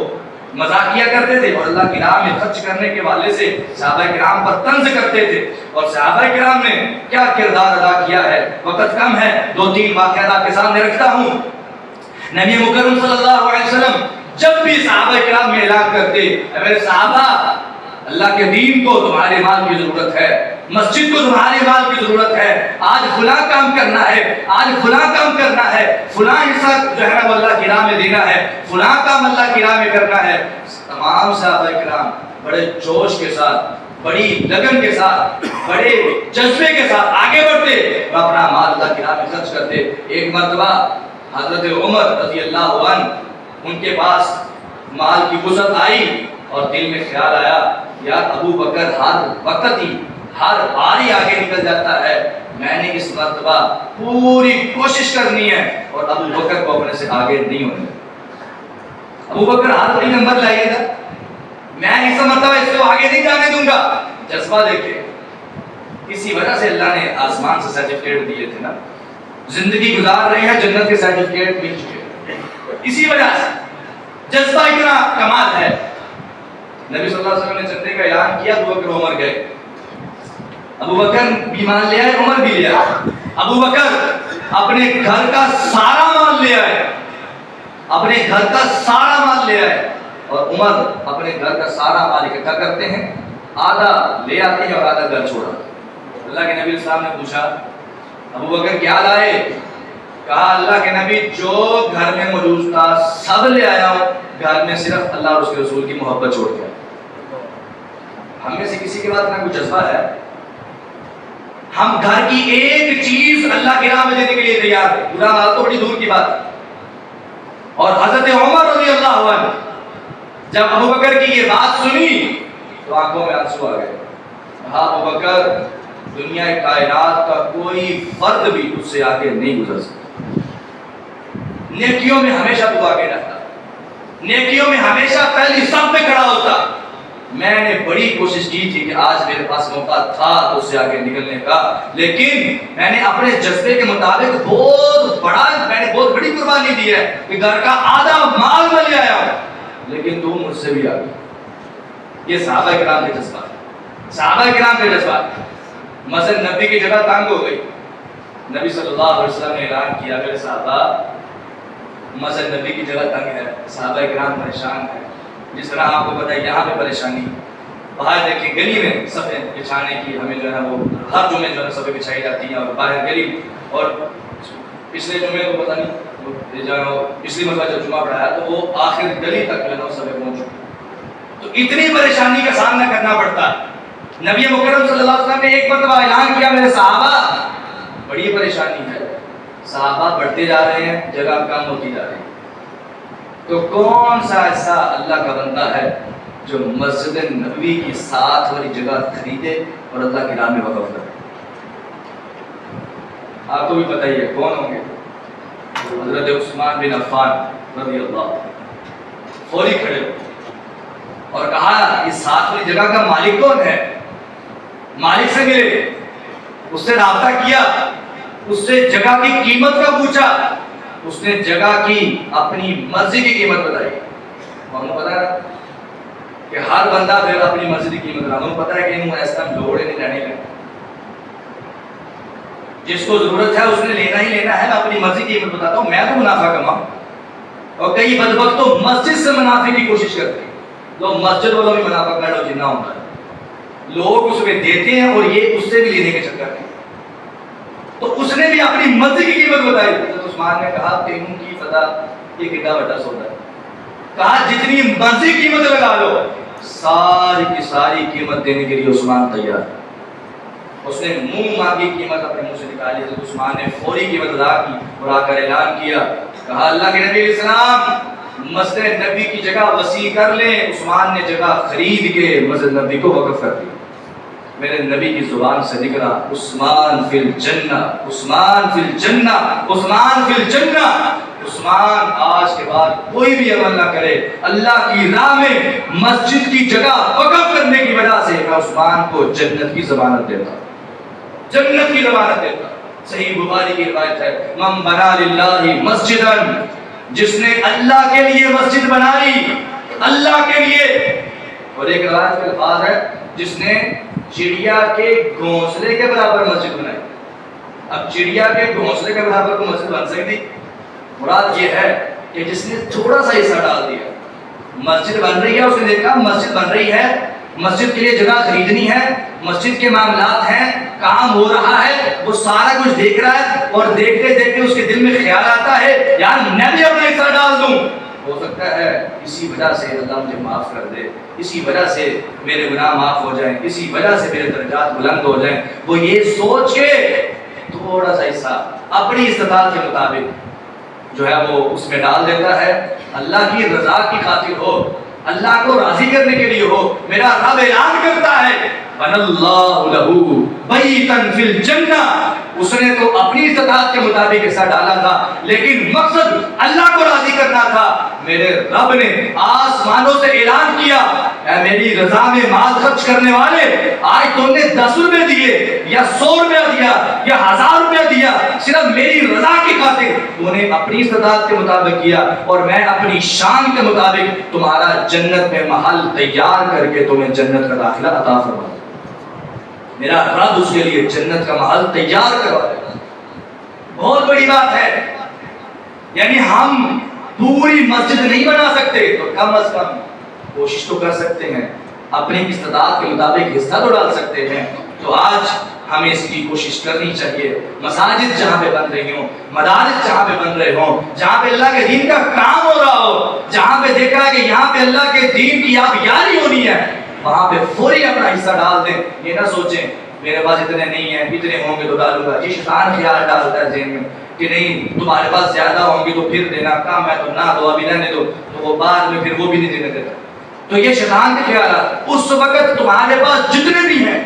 مذاق کیا کرتے تھے اور اللہ کی راہ میں خرچ کرنے کے والے سے صحابہ کرام پر طنز کرتے تھے. اور صحابہ کرام نے کیا کردار ادا کیا ہے, وقت کم ہے, 2-3 واقعات آپ کے سامنے رکھتا ہوں. نبی مکرم صلی اللہ علیہ وسلم جب بھی صحابہ کرام میں اعلان کرتے, میرے صحابہ اللہ کے دین کو تمہارے مال کی ضرورت ہے, مسجد کو تمہارے مال کی ضرورت ہے, آج فلاں کام کرنا ہے, آج فلاں کام کرنا ہے, فلاں حصہ جو ہے وہ اللہ کی راہ میں دینا ہے, فلاں کام اللہ کی راہ میں کرنا ہے. تمام صحابہ کرام بڑے جوش کے ساتھ, بڑی لگن کے ساتھ, بڑے جذبے کے ساتھ آگے بڑھتے اور اپنا مال اللہ کی راہ میں خرچ کرتے. ایک مرتبہ حضرت عمر رضی اللہ عنہ ان کے پاس مال کی وسعت آئی اور دل میں خیال آیا یار ابو بکر ہر وقت ہی ہر باری آگے نکل جاتا ہے, میں نے اس مرتبہ پوری کوشش کرنی ہے اور ابو بکر کو اپنے سے آگے نہیں ہونے. ابو بکر ہر بڑی نمبر لائیے گا, میں اس مرتبہ اس کو آگے نہیں جانے دوں گا. جذبہ دیکھیں, اسی وجہ سے اللہ نے آسمان سے سرٹیفکیٹ دیے تھے نا, زندگی گزار رہے ہیں جنت کے سرٹیفکیٹ مل چکے, اسی وجہ سے جذبہ اتنا کمال ہے. نبی صلی اللہ علیہ وسلم نے جنت کا اعلان کیا, ابو بکر عمر گئے, ابو بکر بھی مان لیا ہے, عمر بھی لیا. ابو بکر اپنے گھر کا سارا مال لے آئے, اپنے گھر کا سارا مال لے آئے, اور عمر اپنے گھر کا سارا مال اکٹھا کرتے ہیں, آدھا لے آتے ہیں اور آدھا گھر چھوڑا. اللہ کے نبی صلی اللہ علیہ وسلم نے پوچھا ابو بکر کیا لائے؟ کہا اللہ کے نبی جو گھر میں موجود تھا سب لے آیا ہوں, گھر میں صرف اللہ اور اس کے رسول کی محبت چھوڑ دیا. ہم میں سے کسی کے بعد نہ کوئی جذبہ ہے, ہم گھر کی ایک چیز اللہ کی راہ میں دینے کے لیے تیار ہیں, برا مال تو بڑی دور کی بات. اور حضرت عمر رضی اللہ عنہ جب ابو بکر کی یہ بات سنی تو آنکھوں میں آنسو آ گئے. کہا ابو بکر دنیا کائنات کا کوئی فرد بھی تجھ سے آگے نہیں گزر سکتا, نیکیوں میں ہمیشہ تو آگے رہتا, نیکیوں میں ہمیشہ پہلی صف پہ کھڑا ہوتا. میں نے بڑی کوشش کی تھی کہ آج میرے پاس موقع تھا تو اس سے آگے نکلنے کا, لیکن میں نے اپنے جذبے کے مطابق میں نے بہت بڑی قربانی دی ہے کہ گھر کا آدھا مال میں لے آیا ہوں, لیکن تو مجھ سے بھی آگے. یہ صحابہ کرام کے جذبات, صحابہ کرام کے جذبات. مثلا نبی کی جگہ تنگ ہو گئی, نبی صلی اللہ علیہ وسلم نے اعلان کیا میرے صحابہ مثلا نبی کی جگہ تنگ ہے, صحابہ کرام پریشان ہیں. جس طرح آپ کو پتہ ہے یہاں پہ پریشانی, باہر دیکھیں گلی میں صفیں بچھانے کی ہمیں جو ہے وہ ہر جمعے جو ہے صفیں بچھائی جاتی ہیں, اور باہر گلی, اور پچھلے جمعے کو پتہ نہیں جو ہے پچھلی مرتبہ جب جمعہ پڑھایا تو وہ آخر گلی تک جو ہے نا صفیں پہنچ چکی. تو اتنی پریشانی کا سامنا کرنا پڑتا ہے. نبی مکرم صلی اللہ علیہ وسلم نے ایک مرتبہ اعلان کیا میرے صحابہ بڑی پریشانی ہے, صحابہ بڑھتے جا رہے ہیں, جگہ کم ہوتی جا رہی ہے. تو کون سا ایسا اللہ کا بندہ ہے جو مسجد نبوی کی 7 والی جگہ خریدے اور اللہ کی راہ میں وقف کرے؟ آپ کو بھی پتہ ہی ہے کون ہوں گے, حضرت عثمان بن عفان رضی اللہ. فوری کھڑے ہو اور کہا اس 7 والی جگہ کا مالک کون ہے؟ مالک سے ملے, اس سے رابطہ کیا, اس سے جگہ کی قیمت کا پوچھا, اس نے جگہ کی اپنی مرضی کی قیمت بتائی. ہم کو پتا ہے کہ ہر بندہ پھر اپنی مرضی کی قیمت لانا پتہ ہے کہ انہوں ایسا لوڑے نہیں لینے لگے، جس کو ضرورت ہے اس نے لینا ہی لینا ہے، میں اپنی مرضی کی قیمت بتاتا ہوں، میں تو منافع کماؤں۔ اور کئی بدبخت تو مسجد سے منافع کی کوشش کرتے ہیں، لوگ مسجد والوں بھی منافع کر لو جتنا ہوتا ہے، لوگ اس میں دیتے ہیں اور یہ اس سے بھی لینے کے چکر میں، تو اس نے بھی اپنی مرضی کی قیمت بتائی۔ حضرت عثمان نے کہا تینوں کی پتہ یہ کتنا بڑا سودا ہے، کہا جتنی مرضی قیمت لگا لو، ساری کی ساری قیمت دینے کے لیے عثمان تیار ہے۔ اس نے منہ مانگی قیمت اپنے منہ سے نکالی، حضرت عثمان نے فوری قیمت ادا کی اور آ کر اعلان کیا، کہا اللہ کے نبی اسلام مسجد نبی کی جگہ وسیع کر لیں۔ عثمان نے جگہ خرید کے مسجد نبی کو وقف کر دیا۔ میرے نبی کی زبان سے نکلا عثمان فی الجنہ، عثمان فی الجنہ، عثمان فی الجنہ۔ عثمان آج کے بعد کوئی بھی عمل نہ کرے، اللہ کی راہ میں مسجد کی جگہ وقف کرنے کی وجہ سے میں عثمان کو جنت کی ضمانت دیتا ہوں، جنت کی ضمانت دیتا ہوں۔ صحیح بخاری کی روایت ہے، من بنا للہ مسجدا، جس نے اللہ کے لیے مسجد بنائی، اللہ کے لیے۔ اور ایک روایت کے الفاظ ہے جس نے چڑیا کے گھونسلے کے برابر مسجد بنائی۔ اب چڑیا کے گھونسلے کے برابر کو مسجد بن سکتی؟ مراد یہ ہے کہ جس نے تھوڑا سا حصہ ڈال دیا، مسجد بن رہی ہے، اس نے دیکھا مسجد بن رہی ہے، مسجد کے لیے جگہ خریدنی ہے، مسجد کے معاملات ہیں، کام ہو رہا ہے، وہ سارا کچھ دیکھ رہا ہے، اور دیکھتے دیکھتے اس کے دل میں خیال آتا ہے یار میں بھی اپنا حصہ ڈال دوں، ہو سکتا ہے اسی وجہ سے اللہ مجھے معاف کر دے، اسی وجہ سے میرے گناہ معاف ہو جائیں، اسی وجہ سے میرے درجات بلند ہو جائیں۔ وہ یہ سوچ کے تھوڑا سا حصہ اپنی استطاعت کے مطابق جو ہے وہ اس میں ڈال دیتا ہے، اللہ کی رضا کی خاطر ہو، اللہ کو راضی کرنے کے لیے ہو۔ میرا رب اعلان کرتا ہے بن اللہ لہ بیتا فی الجنہ، اس نے تو اپنی استطاعت کے مطابق حصہ ڈالا تھا، لیکن مقصد اللہ کو راضی کرنا تھا۔ میرے رب نے آسمانوں سے اعلان کیا، اے میری رضا میں مال خرچ کرنے والے، آج تم نے 10 روپے دیے یا 100 روپیہ دیا یا 1000 روپیہ دیا، صرف میری رضا کی خاطر تو نے اپنی استطاعت کے مطابق کیا، اور میں اپنی شان کے مطابق تمہارا جنت میں محل تیار کر کے تمہیں جنت کا داخلہ عطا فرما دوں۔ میرا رب اس کے لیے جنت کا محل تیار کروا دے گا، بہت بڑی بات ہے۔ یعنی ہم پوری مسجد نہیں بنا سکتے تو کم از کم کوشش تو کر سکتے ہیں، اپنی استطاعت کے مطابق حصہ تو ڈال سکتے ہیں۔ تو آج ہمیں اس کی کوشش کرنی چاہیے، مساجد جہاں پہ بن رہی ہوں، مدارس جہاں پہ بن رہے ہوں، جہاں پہ اللہ کے دین کا کام ہو رہا ہو، جہاں پہ دیکھ رہا ہے کہ یہاں پہ اللہ کے دین کی یاری ہونی ہے، وہاں پہ فوری اپنا حصہ ڈال دیں۔ یہ نہ سوچیں میرے پاس اتنے نہیں ہیں، اتنے ہوں گے تو ڈالوں گا۔ یہ شیطان خیال ڈالتا ہے ذہن میں کہ نہیں تمہارے پاس زیادہ ہوں گے تو پھر دینا، کام ہے تو نہ دو، ابھی رہنے دو، تو وہ بعد میں پھر وہ بھی نہیں دینے دیتا۔ تو یہ شیطان کے خیالات، اس وقت تمہارے پاس جتنے بھی ہیں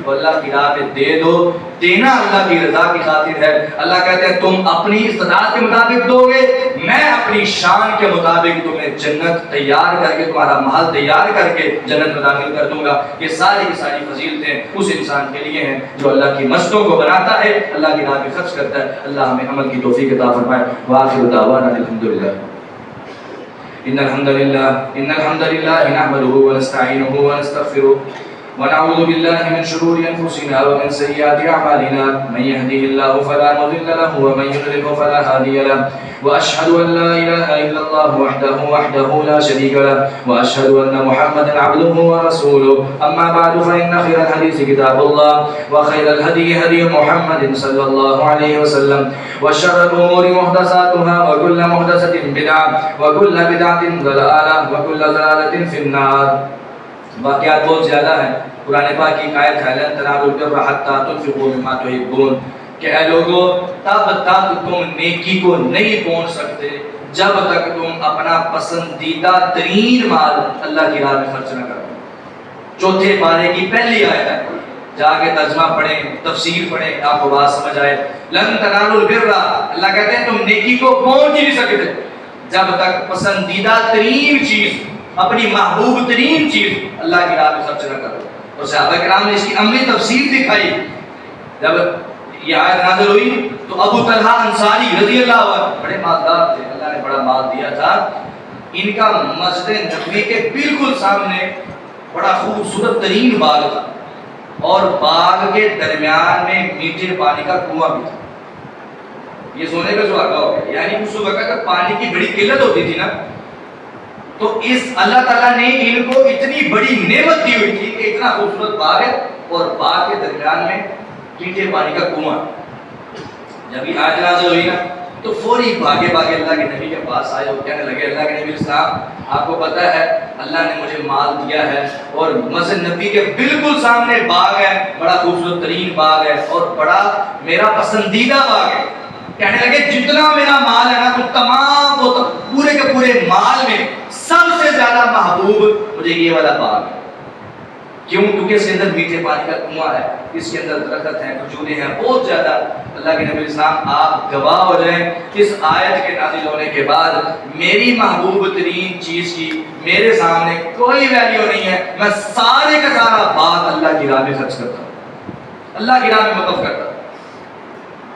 وہ اللہ کی راہ پہ دے دو، دینا اللہ کی رضا کی خاطر ہے۔ اللہ کہتے ہیں تم اپنی استطاعت کے مطابق دو گے، میں اپنی شان کے مطابق تمہیں جنت تیار کر کے، تمہارا محل تیار کر کے جنت میں داخل کر دوں گا۔ یہ ساری کی ساری فضیلتیں اس انسان کے لیے ہیں جو اللہ کی مسجدوں کو بناتا ہے، اللہ کی راہ پہ خرچ کرتا ہے۔ اللہ ہمیں عمل کی توفیق عطا فرمائے۔ وآخر دعوانا الحمدللہ۔ ان الحمد لله نحمده ونستعينه ونستغفره ونعوذ بالله من شرور انفسنا ومن سيئات اعمالنا، من يهده الله فلا مضل له ومن يضلل فلا هادي له، واشهد ان لا اله الا الله وحده لا شريك له، واشهد ان محمدا عبده ورسوله. اما بعد فان خير الحديث كتاب الله، وخير الهدي هدي محمد صلى الله عليه وسلم، وشر الامور محدثاتها، وكل محدثة بدعة، وكل بدعة ضلالة، وكل ضلالة في النار۔ واقعات بہت زیادہ ہیں، قرآن پاک کی آیت ہے لن تنالوا البر حتى تنفقوا مما تحبون، کہ اے لوگوں تب تک تم نیکی کو نہیں پہنچ سکتے جب تک تم اپنا پسندیدہ ترین مال اللہ کی راہ میں خرچ نہ کرو۔ چوتھے پارے کی پہلی آیت ہے، جا کے ترجمہ پڑھیں، تفسیر پڑھیں، آپ کو بات سمجھ آئے۔ لن تنالوا البر، اللہ کہتے ہیں تم نیکی کو پہنچ ہی نہیں سکتے جب تک پسندیدہ ترین چیز، اپنی محبوب ترین چیز اللہ کی راہ میں خرچ نہ کرو۔ اور صحابہ کرام نے اس کی عملی تفسیر دکھائی۔ جب یہ آیت نازل ہوئی تو ابو طلحہ انصاری رضی اللہ عنہ بڑے مالدار تھے، اللہ نے بڑا مال دیا تھا، ان کا مسجد نبوی کے بالکل سامنے بڑا خوبصورت ترین باغ تھا، اور باغ کے درمیان میں میٹھے پانی کا کنواں بھی تھا. یہ سونے کا سہاگا ہو گیا. یعنی اس وقت جب پانی کی بڑی قلت ہوتی تھی نا، تو اس اللہ تعالیٰ نے ان کو اتنی بڑی نعمت دی ہوئی تھی کہ اتنا خوبصورت باغ ہے اور باغ کے درمیان میں میٹھے پانی کا کنواں. جب یہ آج نازل ہوئی نا تو فوری بھاگے بھاگے اللہ کے نبی کے پاس آئے اور کہنے لگے اللہ کے نبی اسلام، آپ کو پتہ ہے اللہ نے مجھے مال دیا ہے اور مسجد نبی کے بالکل سامنے باغ ہے، بڑا خوبصورت ترین باغ ہے اور بڑا میرا پسندیدہ باغ ہے. کہنے لگے جتنا میرا مال ہے نا تو تمام وہ پورے کے پورے مال میں سب سے زیادہ محبوب مجھے یہ والا باغ ہے. کیوں؟ کیونکہ اس کے اندر میٹھے پانی کا کنواں ہے، اس کے اندر درخت ہیں، کھجوریں ہیں، بہت زیادہ. اللہ کے نبی اسلام آپ گواہ ہو جائیں اس آیت کے نازل ہونے کے بعد میری محبوب ترین چیز کی میرے سامنے کوئی ویلیو نہیں ہے. میں سارے کا سارا باغ اللہ کی راہ میں خرچ کرتا ہوں، اللہ کی راہ میں وقف کرتا ہوں.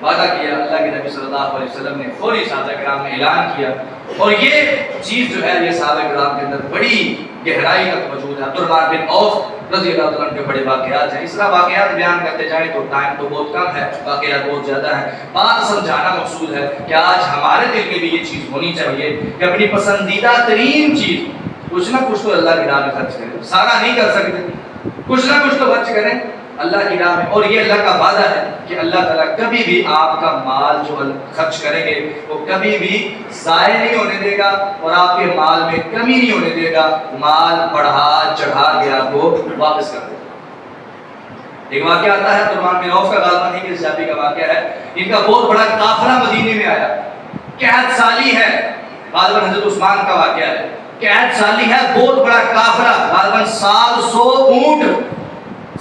وعدہ کیا اللہ کے نبی صلی اللہ علیہ وسلم نے، فوری صحابہ کرام نے اعلان کیا. اور یہ چیز جو ہے یہ صحابہ کرام کے اندر بڑی گہرائی تک موجود ہے. عبدالرحمن بن عوف رضی اللہ عنہ کے بڑے واقعات ہیں. اس طرح واقعات بیان کرتے جائیں تو ٹائم تو بہت کم ہے، واقعات بہت زیادہ ہیں. بات سمجھانا مقصود ہے کہ آج ہمارے دل میں بھی یہ چیز ہونی چاہیے کہ اپنی پسندیدہ ترین چیز کچھ نہ کچھ تو اللہ کی راہ میں خرچ کریں. سارا نہیں کر سکتے، کچھ نہ کچھ تو خرچ کریں اللہ کی راہ میں. اور یہ اللہ کا وعدہ ہے کہ اللہ تعالیٰ کبھی بھی آپ کا مال جو خرچ کریں گے وہ کبھی بھی ضائع نہیں ہونے دے گا اور آپ کے مال میں کمی نہیں ہونے دے گا. مال بڑھا چڑھا کے آپ کو واپس کر دے گا. ایک واقعہ آتا ہے عبدالرحمن بن عوف کا، غالباً ہی کے صحابی کا واقعہ ہے. ان کا بہت بڑا قافلہ مدینے میں آیا، قحط سالی ہے. غالباً حضرت عثمان کا واقعہ ہے. قحط سالی ہے، بہت بڑا قافلہ، غالباً 700 اونٹ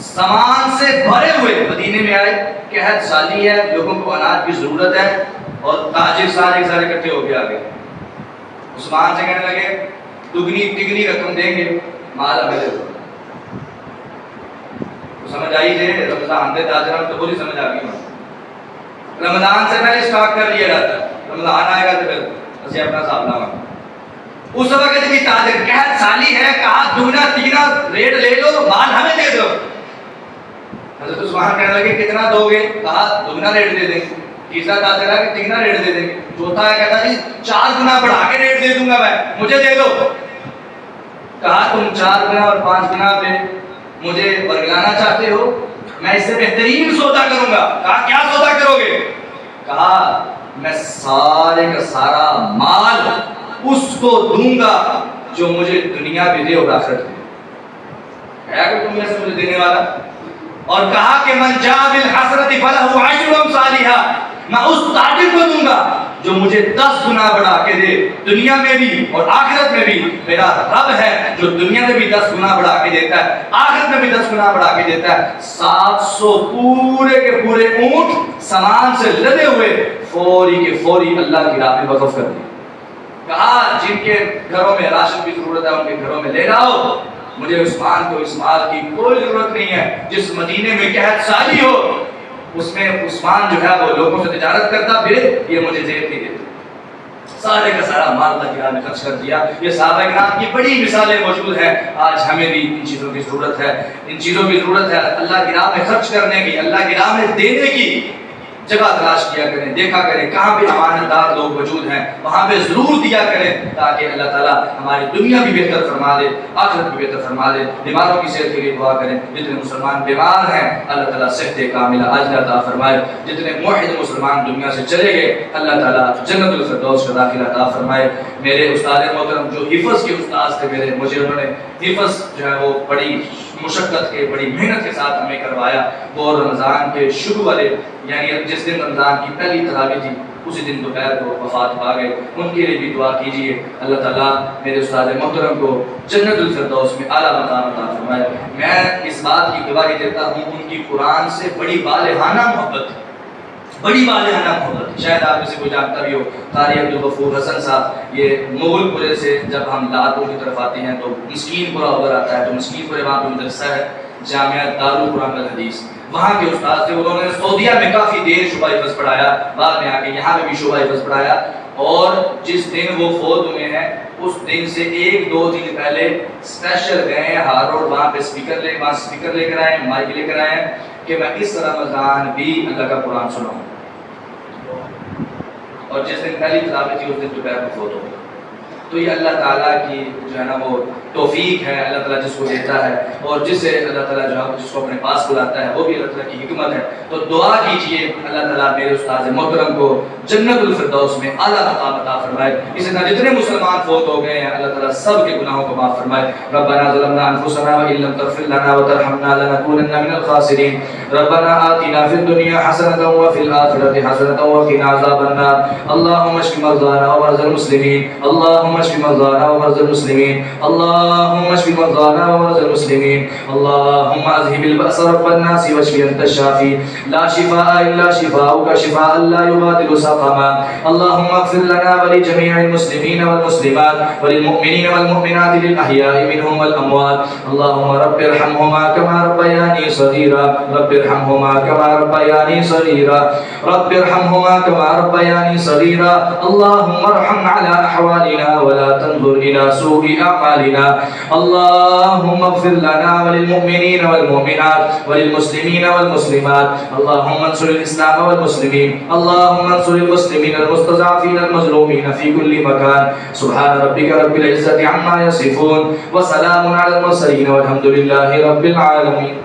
سامان سے بھرے ہوئے مدینے میں آئے. قحط سالی ہے، لوگوں کو اناج کی ضرورت ہے اور تاجر سارے اکٹھے ہو کے آ گئے. عثمان سے کہنے لگے دگنی تگنی رقم دیں گے، مال اویلیبل. سمجھ آئی جی؟ رمضان دے تاجران تو پوری سمجھ آ گئی. رمضان سے پہلے اسٹاک کر لیا جاتا ہے، رمضان آئے گا تو پھر اسے اپنا حساب لانا. اس وقت بھی تاجر قحط سالی ہے، کہا دگنا تگنا ریٹ لے لو، مال ہمیں دے دو. حضرت عثمان کہنے لگے کتنا دو گے؟ کہا دگنا ریٹ دے دیں گے. تیسرا تاجر ہے کہ تگنا ریٹ دے دیں گے. چوتھا ہے کہتا جی 4 گنا بڑھا کے ریٹ دے دوں گا میں، مجھے دے دو. کہا تم 4 گنا اور 5 گنا پہ مجھے برگلانا چاہتے ہو، میں اس سے بہترین سودا کروں گا. کہا کیا سودا کرو گے؟ کہا میں سارے کا سارا مال اس کو دوں گا جو مجھے دنیا بھی دے اور آخرت دے. ہے کہ تم میں سے مجھے دینے والا؟ اور کہا کہ من جاء بالحسنۃ فلہ عشر امثالھا، میں اس تاجر کو دوں گا جو مجھے 10 گنا بڑھا کے دے، دنیا میں بھی اور آخرت میں بھی. میرا رب ہے جو دنیا میں بھی 10 گنا بڑھا کے دیتا ہے، آخرت میں بھی 10 گنا بڑھا کے دیتا ہے. 700 پورے کے پورے اونٹ سامان سے لدے ہوئے فوری کے فوری اللہ کی راہ میں وقف کر دیے. کہا جن کے گھروں میں راشن کی ضرورت ہے ان کے گھروں میں لے جاؤ، مجھے عثمان کو اس مال کی کوئی ضرورت نہیں ہے. جس مدینے میں قحط سالی ہو اس میں عثمان جو ہے وہ لوگوں سے تجارت کرتا، پھر یہ مجھے زیب نہیں دیتے. سارے کا سارا مال اللہ کی راہ میں خرچ کر دیا. یہ صحابہ کرام کی بڑی مثالیں موجود ہیں. آج ہمیں بھی ان چیزوں کی ضرورت ہے، ان چیزوں کی ضرورت ہے. اللہ کی راہ میں خرچ کرنے کی، اللہ کی راہ میں دینے کی جگہ تلاش کیا کریں، دیکھا کریں کہاں پہ امانت دار لوگ موجود ہیں، وہاں پہ ضرور دیا کریں تاکہ اللہ تعالیٰ ہماری دنیا بھی بہتر فرما دے، آخرت بھی بہتر فرما دے. بیماروں کی صحت کے لیے دعا کریں. جتنے مسلمان بیمار ہیں اللہ تعالیٰ صحت کاملہ عاجلہ عطا فرمائے. جتنے موحد مسلمان دنیا سے چلے گئے اللہ تعالیٰ جنت الفردوس کا داخلہ عطا فرمائے. میرے استاد محترم جو حفظ کے استاد تھے میرے، مجھے انہوں نے حفظ جو ہے وہ بڑی مشقت کے، بڑی محنت کے ساتھ ہمیں کروایا. وہ رمضان کے شروع والے یعنی جس دن رمضان کی پہلی تراویح تھی اسی دن دوپہر کو وفات پا گئے. ان کے لیے بھی دعا کیجیے اللہ تعالیٰ میرے استاد محترم کو جنت الفردوس میں اعلیٰ مقام عطا فرمائے. میں اس بات کی گواہی دیتا ہوں ان کی قرآن سے بڑی والہانہ محبت، بڑی والہانہ محبت. شاید آپ میں سے کوئی جانتا بھی ہو قاری عبدالغفور حسن صاحب، یہ مغل پورے سے جب ہم لاتوں کی طرف آتے ہیں تو مسکین پورہ ادھر آتا ہے، تو مسکین پورے وہاں پہ مدرسہ ہے جامعہ دارالقرآن الحدیث، وہاں کے استاد تھے. انہوں نے سعودیہ میں کافی دیر شعبہ حفظ پڑھایا، بعد میں آ کے یہاں میں بھی شعبہ حفظ پڑھایا. اور جس دن وہ فوت ہوئے ہیں اس دن سے 1-2 دن پہلے اسپیشل گئے ہار روڈ، وہاں پہ اسپیکر لے کر آئے، مائک لے کر آئے کہ میں اس رمضان بھی اللہ کا قرآن سناؤں. اور جس دن پہلی تلاوت تھی اس دن دوپہر کو فوت ہو گیا. تو یہ اللہ تعالیٰ کی جو ہے نا وہ توفیق ہے، اللہ تعالیٰ جس کو دیتا ہے اور جسے اللہ تعالیٰ جو ہے جس کو اپنے پاس بلاتا ہے وہ بھی اللہ تعالیٰ کی حکمت ہے. تو دعا کیجئے اللہ تعالیٰ میرے استاد محترم کو جنت الفردوس میں اعلیٰ مقام عطا فرمائے. اسی طرح جتنے مسلمان فوت ہو گئے ہیں اللہ تعالیٰ سب کے گناہوں کو معاف فرمائے. ربنا ظلمنا انفسنا وان لم تغفر لنا وترحمنا لنكونن من الخاسرین. ربنا آتنا في الدنيا حسنة وفي الآخرة حسنة وقنا عذاب النار. اللهم اشف مرضانا ومرضى المسلمين. اللهم اشف مرضانا ومرضى المسلمين. اللهم اشف مرضانا ومرضى المسلمين. اللهم اذهب البأس رب الناس واشف انت الشافي لا شفاء الا شفاؤك شفاء لا يغادر سقما. اللهم اغفر لنا ولجميع المسلمين والمسلمات وللمؤمنين والمؤمنات للأحياء منهم والأموات. اللهم رب ارحمهما كما ربياني صغيرا. رب ارحمهما كما ربياني صغيرا. رب ارحمهما كما ربياني صغيرا. اللهم ارحم على أحوالنا ولا تنظر إلى سوء أعمالنا. اللهم اغفر لنا وللمؤمنين والمؤمنات وللمسلمين والمسلمات. اللهم انصر الإسلام والمسلمين. اللهم انصر المسلمين المستضعفين المظلومين في كل مكان. سبحان ربك رب العزة عما يصفون وسلام على المرسلين والحمد لله رب العالمين.